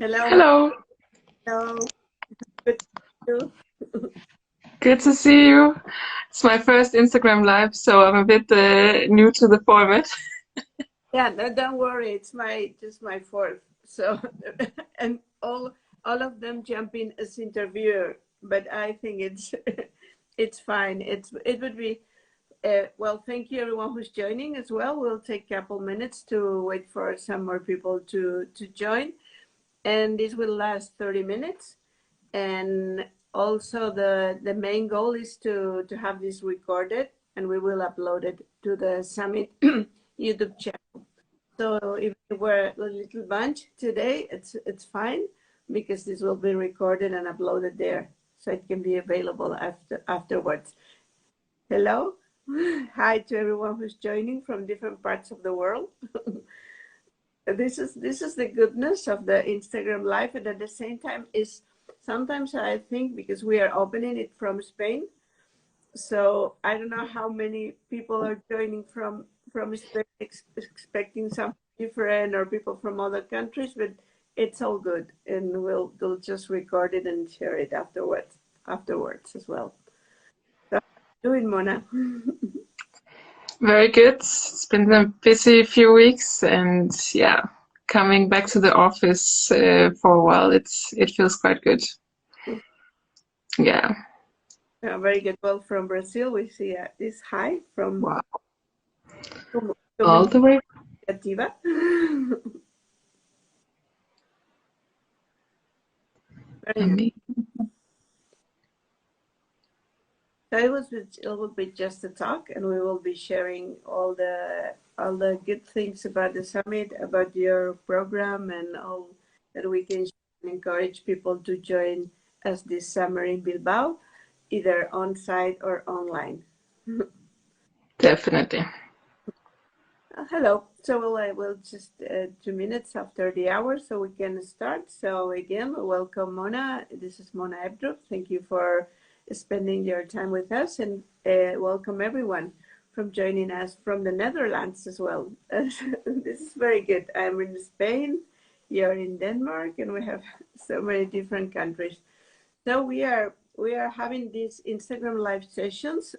Hello. Hello. Hello. Good to Good to see you. It's my first Instagram live, so I'm a bit new to the format. Yeah, no, don't worry. It's just my fourth. So, and all of them jump in as interviewer, but I think it's fine. It would be well. Thank you everyone who's joining as well. We'll take a couple minutes to wait for some more people to join, and this will last 30 minutes. And also the main goal is to have this recorded, and we will upload it to the Summit YouTube channel. So if we were a little bunch today, it's fine, because this will be recorded and uploaded there, so it can be available afterwards. Hello. Hi to everyone who's joining from different parts of the world. This is the goodness of the Instagram live, and at the same time is sometimes I think, because we are opening it from Spain, so I don't know how many people are joining from Spain, expecting something different, or people from other countries, but it's all good, and we'll just record it and share it afterwards as well. So, how are you doing, Mona? Very good. It's been a busy few weeks, and yeah, coming back to the office for a while, it feels quite good. Yeah. Yeah, very good. Well, from Brazil, we see this hi from Wow. All the way. Ativa. Very good. So it will be just a talk, and we will be sharing all the good things about the summit, about your program, and all that we can encourage people to join us this summer in Bilbao, either on site or online. Definitely. Hello. So we'll just 2 minutes after the hour, so we can start. So again, welcome, Mona. This is Mona Ebdrup. Thank you for spending your time with us, and welcome everyone from joining us from the Netherlands as well. This is very good. I'm in Spain, you're in Denmark, and we have so many different countries. So we are having these Instagram live sessions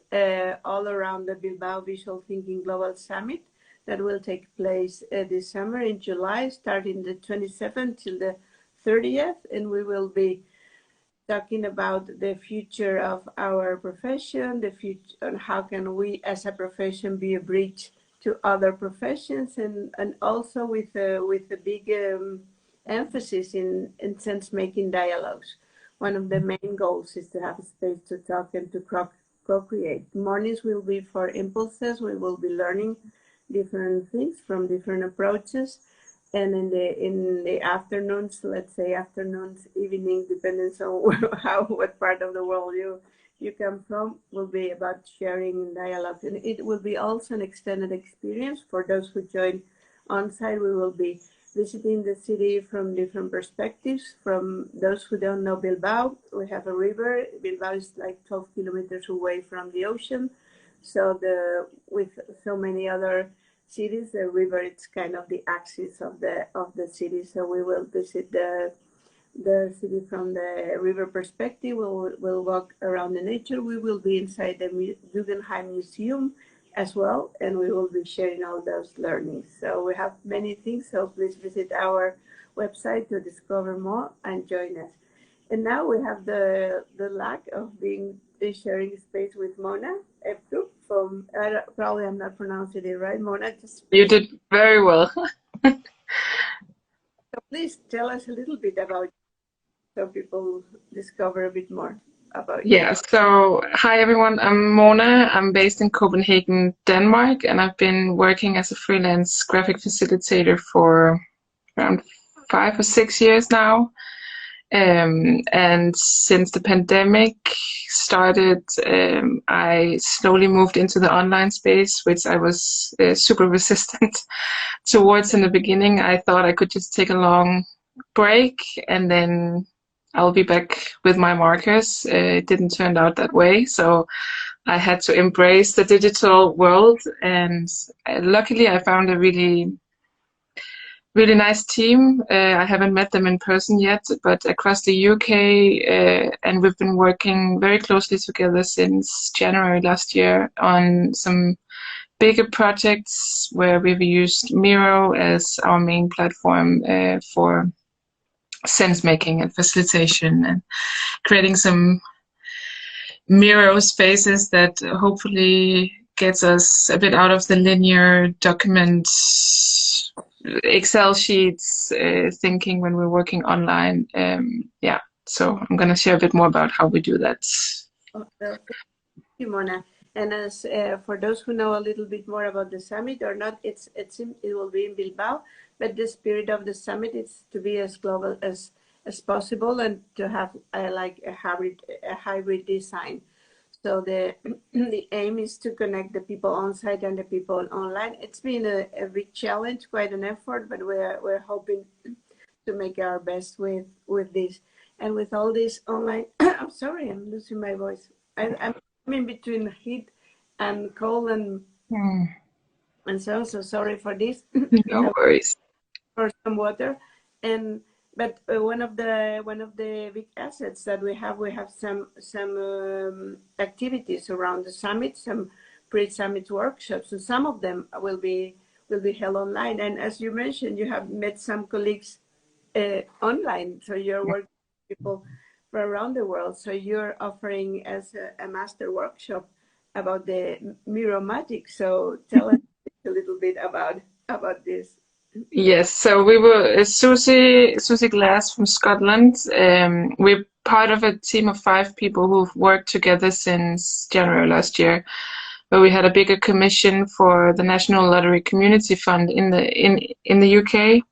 all around the Bilbao Visual Thinking Global Summit that will take place this summer in July, starting the 27th till the 30th, and we will be talking about the future of our profession, the future, and how can we as a profession be a bridge to other professions, and also with a big emphasis in sense-making dialogues. One of the main goals is to have a space to talk and to co-create. Mornings will be for impulses. We will be learning different things from different approaches. And in the afternoons, let's say afternoons, evenings, depending on what part of the world you come from, will be about sharing and dialogue. And it will be also an extended experience for those who join on site. We will be visiting the city from different perspectives. From those who don't know Bilbao, we have a river. Bilbao is like 12 kilometers away from the ocean. So with so many other cities, the river, it's kind of the axis of the city. So we will visit the city from the river perspective. We'll walk around the nature. We will be inside the Guggenheim Museum as well, and we will be sharing all those learnings. So we have many things. So please visit our website to discover more and join us. And now we have the luck of sharing space with Mona Ebdrup from, probably I'm not pronouncing it right, Mona. You did very well. So please tell us a little bit about you, so people discover a bit more about you. Yeah, so hi everyone, I'm Mona. I'm based in Copenhagen, Denmark, and I've been working as a freelance graphic facilitator for around 5 or 6 years now. And since the pandemic started, I slowly moved into the online space, which I was super resistant towards in the beginning. I thought I could just take a long break and then I'll be back with my markers. It didn't turn out that way, so I had to embrace the digital world, and luckily I found a really really nice team. I haven't met them in person yet, but across the UK, and we've been working very closely together since January last year on some bigger projects where we've used Miro as our main platform for sense making and facilitation, and creating some Miro spaces that hopefully gets us a bit out of the linear document Excel sheets thinking when we're working online. Yeah, so I'm going to share a bit more about how we do that. Thank you, Mona. And as for those who know a little bit more about the summit or not, it will be in Bilbao, but the spirit of the summit is to be as global as possible and to have like a hybrid design. So the the aim is to connect the people on site and the people online. It's been a big challenge, quite an effort, but we're hoping to make our best with this. And with all this online, I'm sorry, I'm losing my voice. I'm in between heat and cold and so sorry for this. No worries. For some water. And but one of the big assets that we have some activities around the summit, some pre-summit workshops, and some of them will be held online. And as you mentioned, you have met some colleagues online, so you're working with people from around the world. So you're offering as a master workshop about the Miro Magic. So tell us a little bit about this. Yes, so we were Susie Glass from Scotland. We're part of a team of 5 people who've worked together since January last year, where we had a bigger commission for the National Lottery Community Fund in the UK,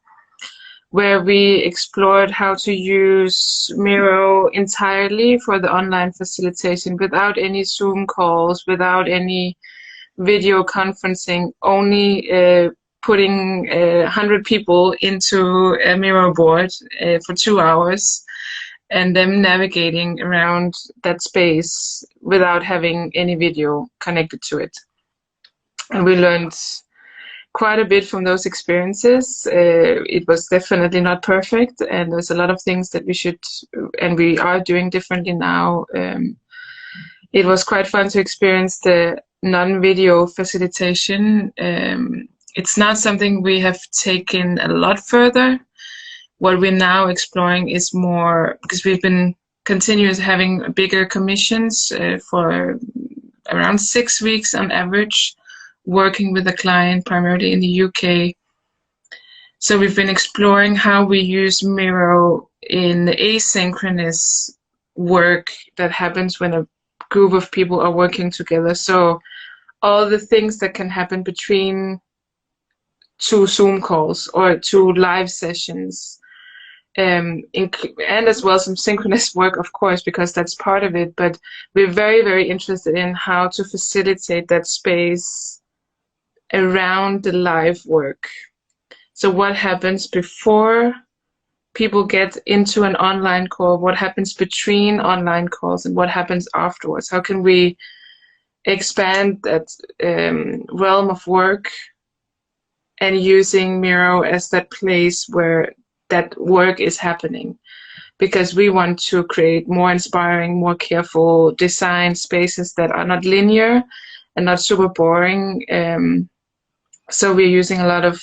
where we explored how to use Miro entirely for the online facilitation without any Zoom calls, without any video conferencing, only putting 100 people into a Miro board for 2 hours and them navigating around that space without having any video connected to it. And we learned quite a bit from those experiences. It was definitely not perfect, and there's a lot of things that we should and we are doing differently now. It was quite fun to experience the non-video facilitation. It's not something we have taken a lot further. What we're now exploring is more, because we've been continuous having bigger commissions for around 6 weeks on average, working with a client primarily in the UK. So we've been exploring how we use Miro in the asynchronous work that happens when a group of people are working together. So all the things that can happen between 2 Zoom calls or 2 live sessions, and as well some synchronous work, of course, because that's part of it. But we're very, very interested in how to facilitate that space around the live work. So what happens before people get into an online call, what happens between online calls, and what happens afterwards? How can we expand that realm of work and using Miro as that place where that work is happening? Because we want to create more inspiring, more careful design spaces that are not linear and not super boring. So we're using a lot of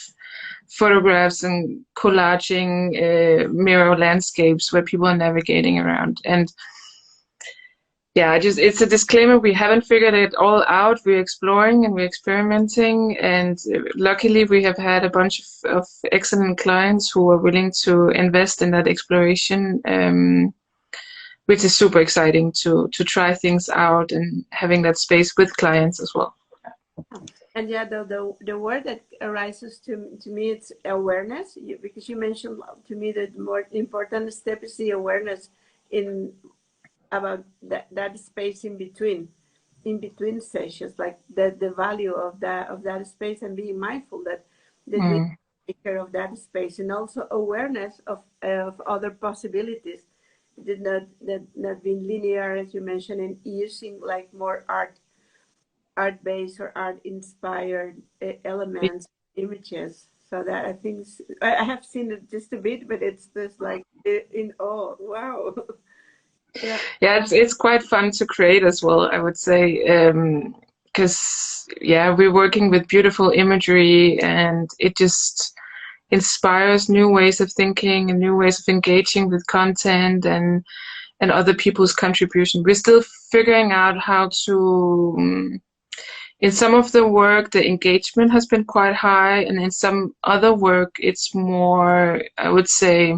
photographs and collaging Miro landscapes where people are navigating around. And yeah, it's a disclaimer, we haven't figured it all out. We're exploring and we're experimenting, and luckily we have had a bunch of excellent clients who are willing to invest in that exploration, which is super exciting to try things out and having that space with clients as well. And yeah, the word that arises to me, it's awareness, because you mentioned to me that the more important step is the awareness about that space in between sessions, like the value of that space, and being mindful that we take care of that space, and also awareness of other possibilities that not being linear, as you mentioned, and using like more art-based or art-inspired elements, images. So that I think I have seen it just a bit, but it's just like in awe. Wow. Yeah. Yeah, it's quite fun to create as well, I would say, because yeah, we're working with beautiful imagery, and it just inspires new ways of thinking and new ways of engaging with content and other people's contribution. We're still figuring out how to. In some of the work, the engagement has been quite high, and in some other work, it's more, I would say,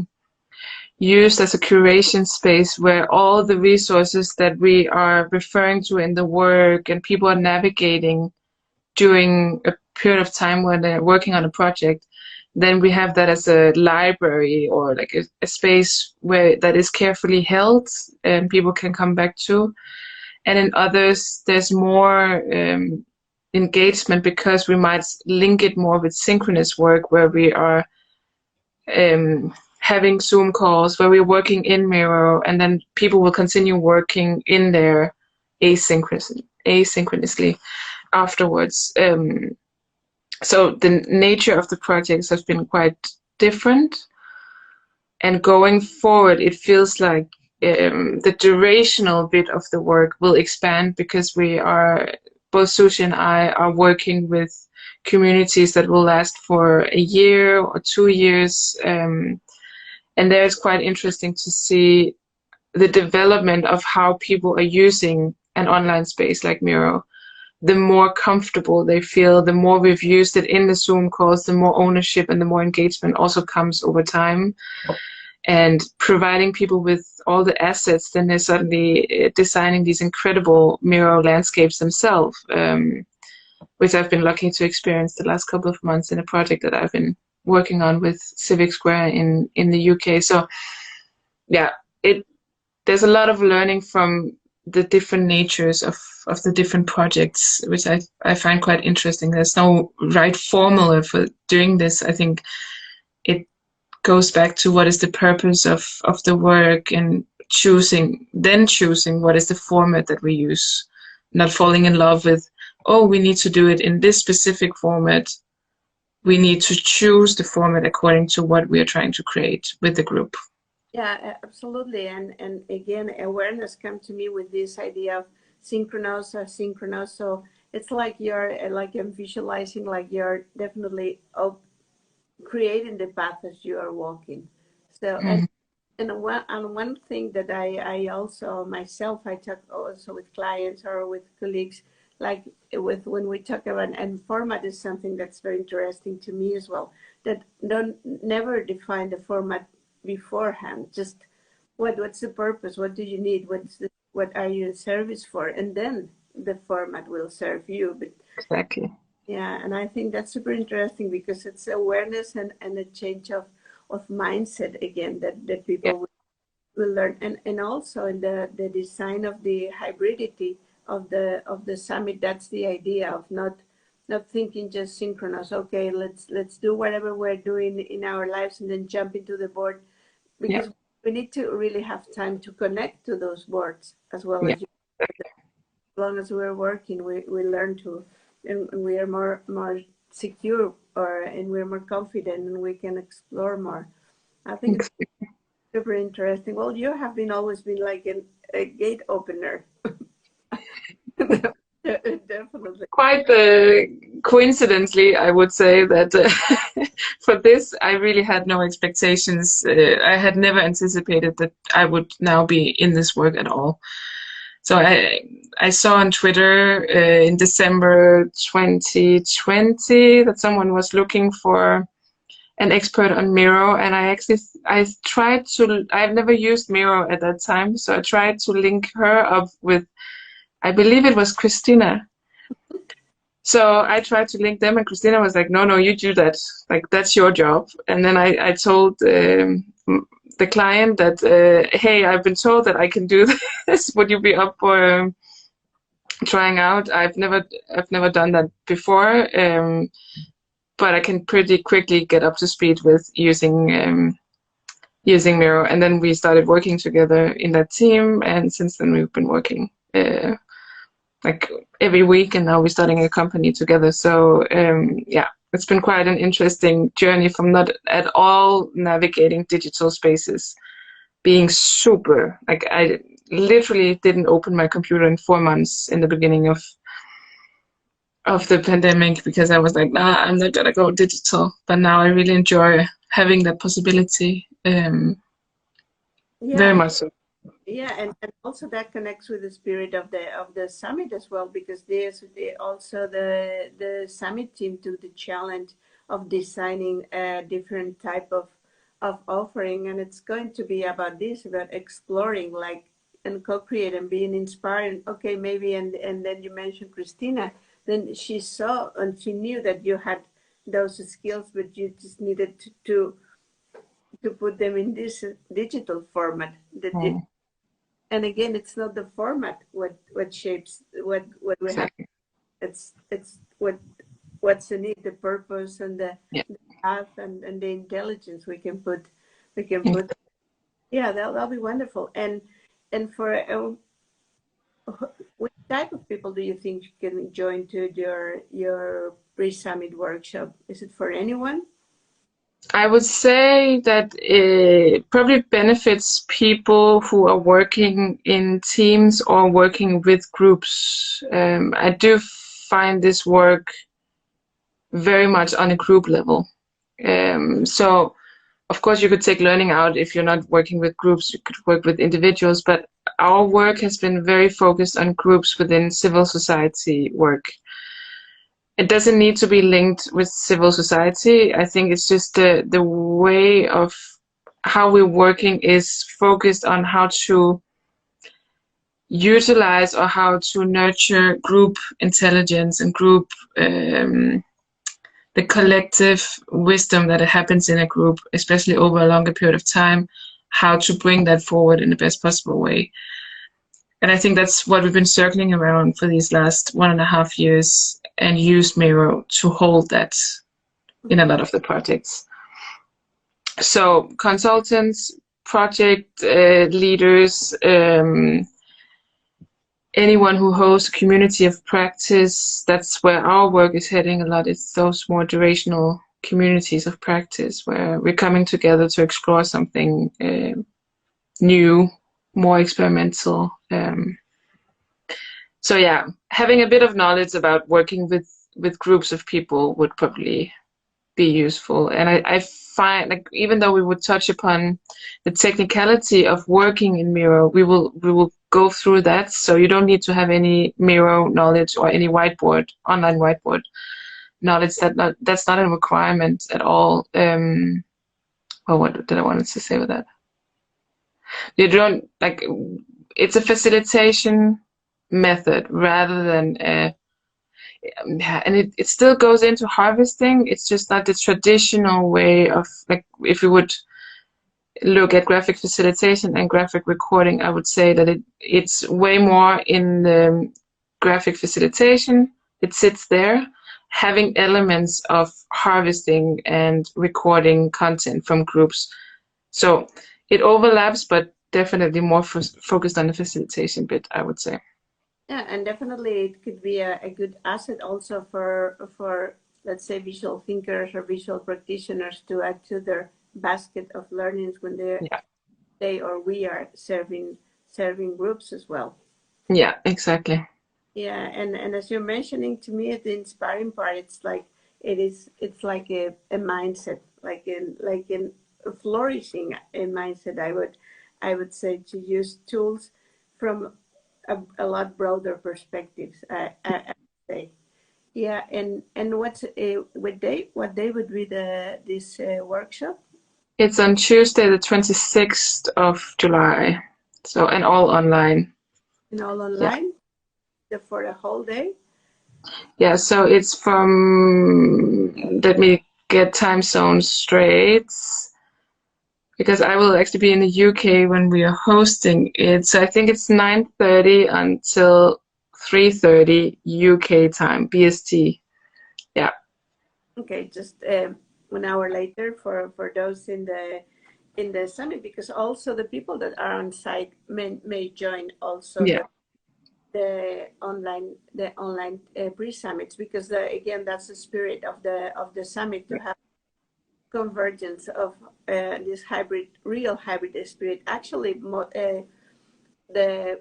used as a curation space where all the resources that we are referring to in the work and people are navigating during a period of time when they're working on a project, then we have that as a library or like a space where that is carefully held and people can come back to. And in others, there's more engagement because we might link it more with synchronous work where we are having Zoom calls where we're working in Miro, and then people will continue working in there asynchronously afterwards. So the nature of the projects has been quite different. And going forward, it feels like the durational bit of the work will expand because we are, both Sushi and I are working with communities that will last for a year or 2 years. And there it's quite interesting to see the development of how people are using an online space like Miro. The more comfortable they feel, the more we've used it in the Zoom calls, the more ownership and the more engagement also comes over time. And providing people with all the assets, then they're suddenly designing these incredible Miro landscapes themselves, which I've been lucky to experience the last couple of months in a project that I've been working on with Civic Square in the UK. So yeah, there's a lot of learning from the different natures of the different projects, which I find quite interesting. There's no right formula for doing this. I think it goes back to what is the purpose of the work and choosing what is the format that we use, not falling in love with, oh, we need to do it in this specific format. We need to choose the format according to what we are trying to create with the group. Yeah, absolutely. And again, awareness come to me with this idea of synchronous, asynchronous. So it's like you're like I'm visualizing like you're definitely creating the path as you are walking. So and one thing that I also myself I talk also with clients or with colleagues, like with when we talk about, and format is something that's very interesting to me as well, that don't never define the format beforehand. Just what's the purpose, what do you need, what are you in service for, and then the format will serve you. But exactly, yeah, and I think that's super interesting because it's awareness and a change of mindset again that people will learn, and also in the design of the hybridity of the summit. That's the idea of not thinking just synchronous. Okay, let's do whatever we're doing in our lives and then jump into the board, because we need to really have time to connect to those boards as well. As long as we're working, we learn to, and we are more secure, and we're more confident, and we can explore more. I think it's super interesting. Well, you have always been like a gate opener. Definitely. Quite coincidentally, I would say that for this, I really had no expectations. I had never anticipated that I would now be in this work at all. So I saw on Twitter in December 2020 that someone was looking for an expert on Miro, and I've never used Miro at that time, so I tried to link her up with, I believe it was Christina. So I tried to link them, and Christina was like, no, you do that. Like, that's your job. And then I told the client that, hey, I've been told that I can do this. Would you be up for trying out? I've never done that before, but I can pretty quickly get up to speed with using Miro. And then we started working together in that team, and since then we've been working like every week, and now we're starting a company together. So yeah, it's been quite an interesting journey from not at all navigating digital spaces, being super, like I literally didn't open my computer in 4 months in the beginning of the pandemic because I was like, nah, I'm not gonna go digital. But now I really enjoy having that possibility. Very Yeah, much so. yeah, and also that connects with the spirit of the summit as well, because also the summit team took the challenge of designing a different type of offering, and it's going to be about this, about exploring, like, and co-create and being inspired. Okay, maybe, and then you mentioned Christina. Then she saw and she knew that you had those skills, but you just needed to put them in this digital format. Mm, And again, it's not the format what shapes what we have. exactly. It's what's in it, the purpose and Yeah. the path and the intelligence we can put. Yeah, that'll be wonderful. And for which type of people do you think can join to your pre-summit workshop? Is it for anyone? I would say that it probably benefits people who are working in teams or working with groups. I do find this work very much on a group level. So, of course, you could take learning out if you're not working with groups, you could work with individuals, but our work has been very focused on groups within civil society work. It doesn't need to be linked with civil society. I think it's just the way of how we're working is focused on how to utilize or how to nurture group intelligence and group the collective wisdom that happens in a group, especially over a longer period of time, how to bring that forward in the best possible way. And I think that's what we've been circling around for these last 1.5 years and used Miro to hold that in a Mhm. lot of the projects. So consultants, project leaders, anyone who hosts a community of practice, that's where our work is heading a lot. It's those more durational communities of practice where we're coming together to explore something new, more experimental. So yeah, having a bit of knowledge about working with groups of people would probably be useful. And I find, like, even though we would touch upon the technicality of working in Miro, we will go through that. So you don't need to have any Miro knowledge or any online whiteboard knowledge. That's not a requirement at all. Well, what did I want to say with that? You don't, like, it's a facilitation method rather than a, yeah, and it still goes into harvesting. It's just not the traditional way of, like, if you would look at graphic facilitation and graphic recording, I would say that it's way more in the graphic facilitation. It sits there, having elements of harvesting and recording content from groups. So it overlaps, but definitely more focused on the facilitation bit, I would say. Yeah, and definitely it could be a good asset also for let's say visual thinkers or visual practitioners to add to their basket of learnings when Yeah, they or we are serving groups as well. yeah, exactly. Yeah, and as you're mentioning, to me the inspiring part, it's like a mindset, like in a flourishing a mindset. I would say to use tools from a lot broader perspectives. I would say. Yeah, and what day would be this workshop? It's on Tuesday, the 26th of July. So, and all online. And all Yeah. online for the whole day? Yeah. So it's from, let me get time zones straight, because I will actually be in the UK when we are hosting it. So I think it's 9:30 until 3:30 UK time, BST. Yeah. Okay, just 1 hour later for those in the summit, because also the people that are on site may join also Yeah. the online pre-summits, because again, that's the spirit of the summit, to have convergence of this real hybrid spirit. Actually, the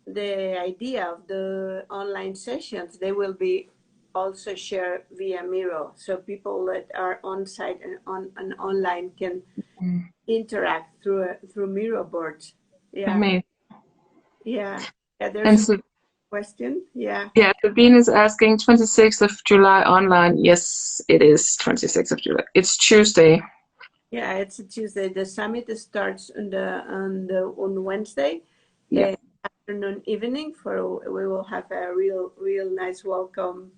the idea of the online sessions, they will be also shared via Miro, so people that are on site and online can interact through Miro boards. Yeah. Amazing. Yeah. Yeah. And There's a so, question. Yeah. yeah, Sabine is asking 26th of July online. Yes, it is 26th of July. It's Tuesday. Yeah, it's a Tuesday. The summit starts on Wednesday, Yeah. afternoon, evening. We will have a real nice welcome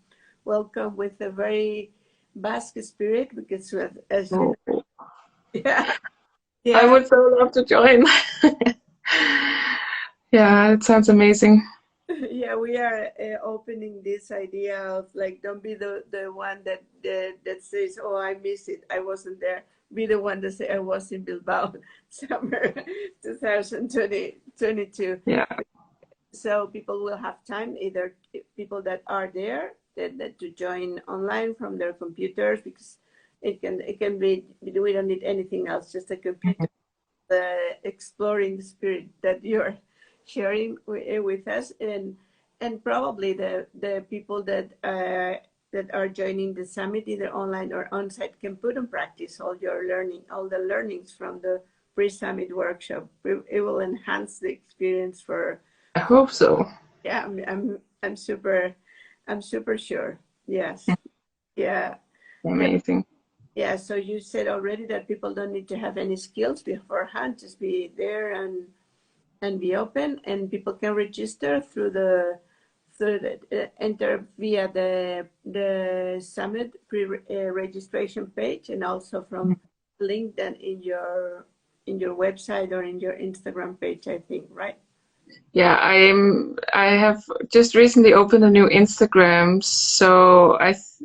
with a very Basque spirit, because as you Oh, know, yeah, I yeah, would so love to join. Yeah, it sounds amazing. yeah. We are opening this idea of, like, don't be the one that says, oh, I miss it, I wasn't there. Be the one that say, I was in Bilbao summer 2022. Yeah. So people will have time, either people that are there, that to join online from their computers, because it can be, we don't need anything else, just a computer, exploring the spirit that you're sharing with us. And probably the people that are joining the summit, either online or on site, can put in practice all the learnings from the pre-summit workshop. It will enhance the experience for. I hope so. Yeah, I'm super sure. Yes. Yeah. Yeah. Amazing. Yeah. So you said already that people don't need to have any skills beforehand, just be there and be open, and people can register enter via the summit registration page, and also from link that in your website or in your Instagram page, I think, right? Yeah, I have just recently opened a new Instagram, so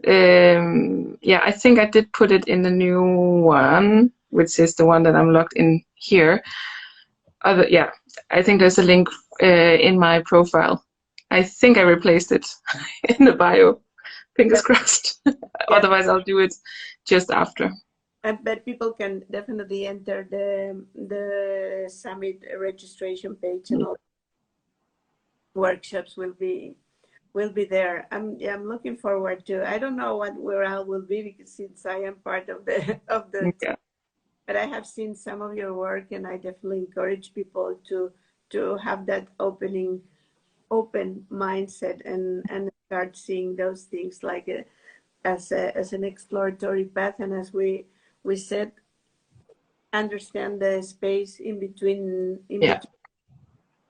yeah, I think I did put it in the new one, which is the one that I'm logged in here. Yeah, I think there's a link in my profile. I think I replaced it in the bio. Fingers crossed. Yeah. Otherwise, I'll do it just after. But people can definitely enter the summit registration page, and all workshops will be there. I'm looking forward to. I don't know where I will be, because since I am part of the Yeah. but I have seen some of your work, and I definitely encourage people to have that open mindset, and start seeing those things like as an exploratory path, and as we said, understand the space in between, Yeah.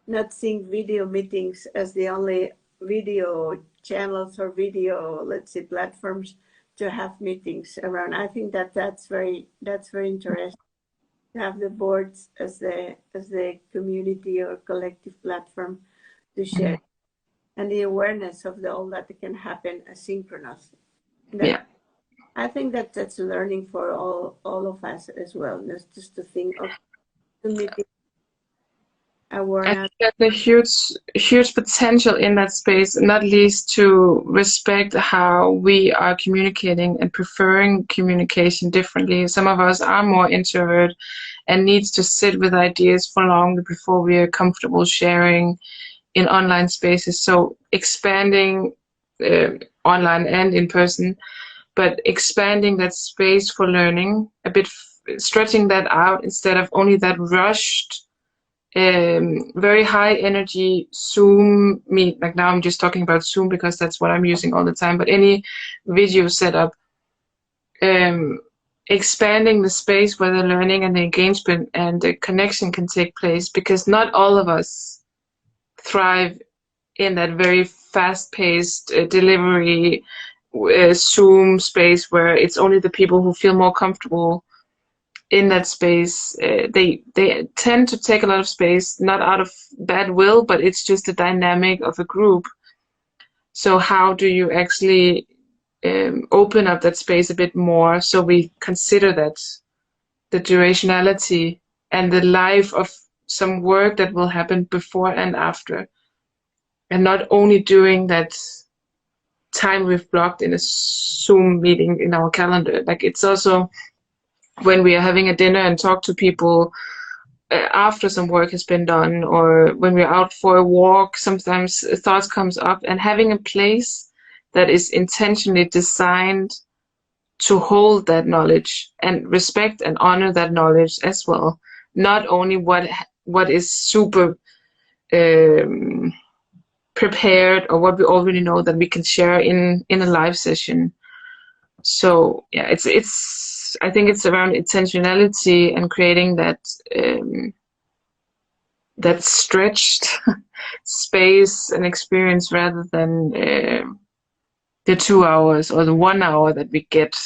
not seeing video meetings as the only video channels or video, let's say, platforms to have meetings around. I think that's very interesting, to have the boards as the community or collective platform to share, and the awareness of all that can happen asynchronous. Yeah. I think that's learning for all of us as well. Not just to think of the meeting I awareness. think there's a huge potential in that space, not least to respect how we are communicating and preferring communication differently. Some of us are more introvert and needs to sit with ideas for longer before we are comfortable sharing in online spaces. So expanding online and in person, but expanding that space for learning a bit, stretching that out instead of only that rushed, very high energy Zoom meet. Like now I'm just talking about Zoom because that's what I'm using all the time, but any video setup, expanding the space where the learning and the engagement and the connection can take place, because not all of us thrive in that very fast-paced delivery Zoom space where it's only the people who feel more comfortable in that space. They tend to take a lot of space, not out of bad will, but it's just the dynamic of a group. So how do you actually open up that space a bit more, so we consider that the durationality and the life of some work that will happen before and after, and not only during that time we've blocked in a Zoom meeting in our calendar. Like, it's also when we are having a dinner and talk to people after some work has been done, or when we're out for a walk, sometimes thoughts comes up, and having a place that is intentionally designed to hold that knowledge and respect and honor that knowledge as well. Not only what is super prepared or what we already know that we can share in a live session. So yeah, it's I think it's around intentionality and creating that that stretched space and experience rather than the 2 hours or the 1 hour that we get.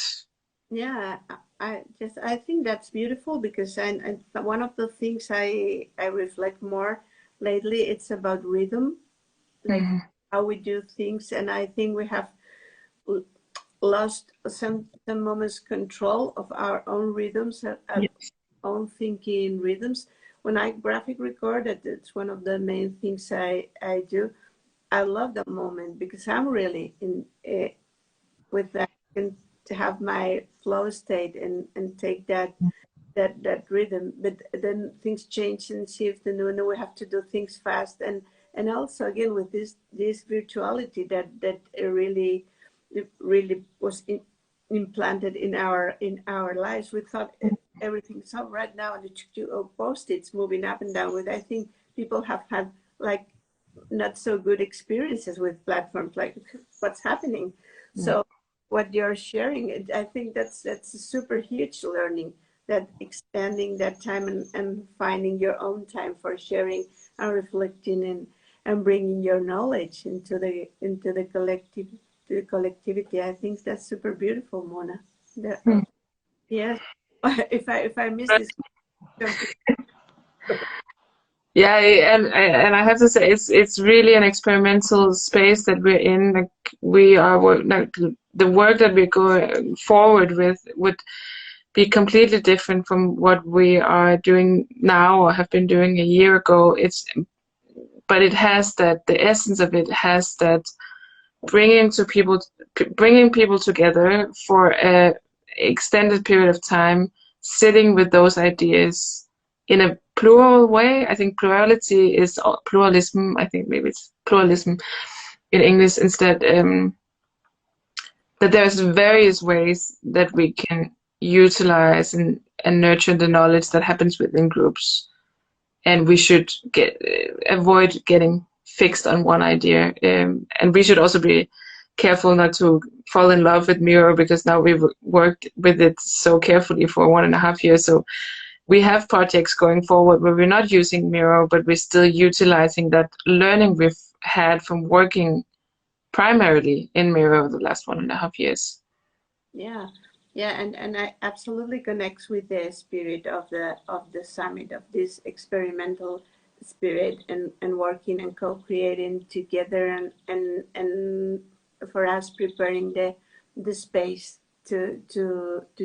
Yeah, I think that's beautiful, because I one of the things I reflect more lately, it's about rhythm, like how we do things, and I think we have lost some moments control of our own rhythms, Yes. own thinking rhythms. When I graphic record, it's one of the main things I do. I love that moment because I'm really in with that, and to have my flow state and take that rhythm. But then things change and shift, and then we have to do things fast, and also again with this virtuality that really was implanted in our lives. We thought everything's up right now, and the post-its moving up and down. With, I think people have had like not so good experiences with platforms, like what's happening. So what you're sharing, I think that's a super huge learning, that expanding that time and finding your own time for sharing and reflecting and bringing your knowledge into the collective, to the collectivity. I think that's super beautiful, Mona. Yes. If I miss this. Yeah, and I have to say it's really an experimental space that we're in. Like, we are like the work that we're going forward with would be completely different from what we are doing now or have been doing a year ago. But it has that, the essence of it has that bringing people together for a extended period of time, sitting with those ideas in a plural way. I think plurality is pluralism. I think maybe it's pluralism in English instead. That there's various ways that we can utilize and nurture the knowledge that happens within groups, and we should avoid getting fixed on one idea. And we should also be careful not to fall in love with Miro, because now we've worked with it so carefully for 1.5 years. So we have projects going forward where we're not using Miro, but we're still utilizing that learning we've had from working primarily in Miro the last 1.5 years. Yeah, yeah, and I absolutely connects with the spirit of the summit, of this experimental spirit, and working and co-creating together, and for us preparing the space to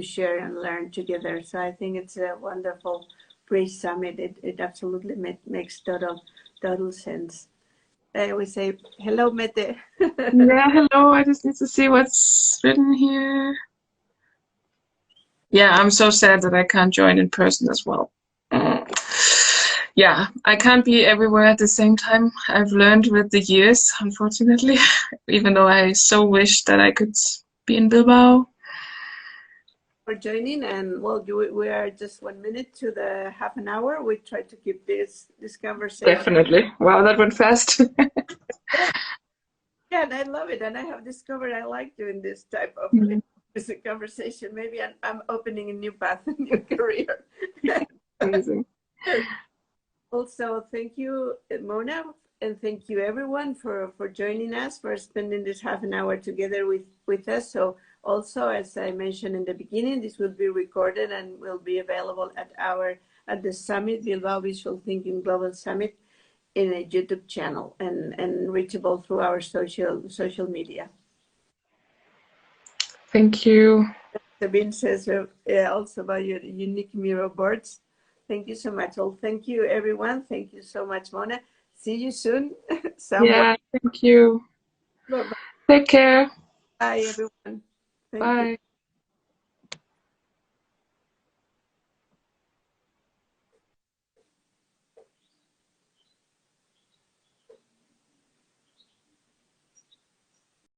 share and learn together. So I think it's a wonderful pre-summit. It absolutely makes total sense. I always say hello, Mete. Yeah, hello. I just need to see what's written here. Yeah, I'm so sad that I can't join in person as well. Yeah, I can't be everywhere at the same time. I've learned with the years, unfortunately, even though I so wish that I could be in Bilbao. For joining, and well, we are just 1 minute to the half an hour. We try to keep this conversation. Definitely. Wow, that went fast. Yeah, and I love it, and I have discovered I like doing this type of conversation. Maybe I'm opening a new path, a new career. Amazing. Also, thank you, Mona, and thank you everyone for joining us, for spending this half an hour together with us. So also, as I mentioned in the beginning, this will be recorded and will be available at the summit, Bilbao Visual Thinking Global Summit, in a YouTube channel and reachable through our social media. Thank you. Sabine says also about your unique Miro boards. Thank you so much. Well, thank you everyone. Thank you so much, Mona. See you soon. Yeah. Thank you. Bye bye. Take care. Bye everyone. Thank you. Bye.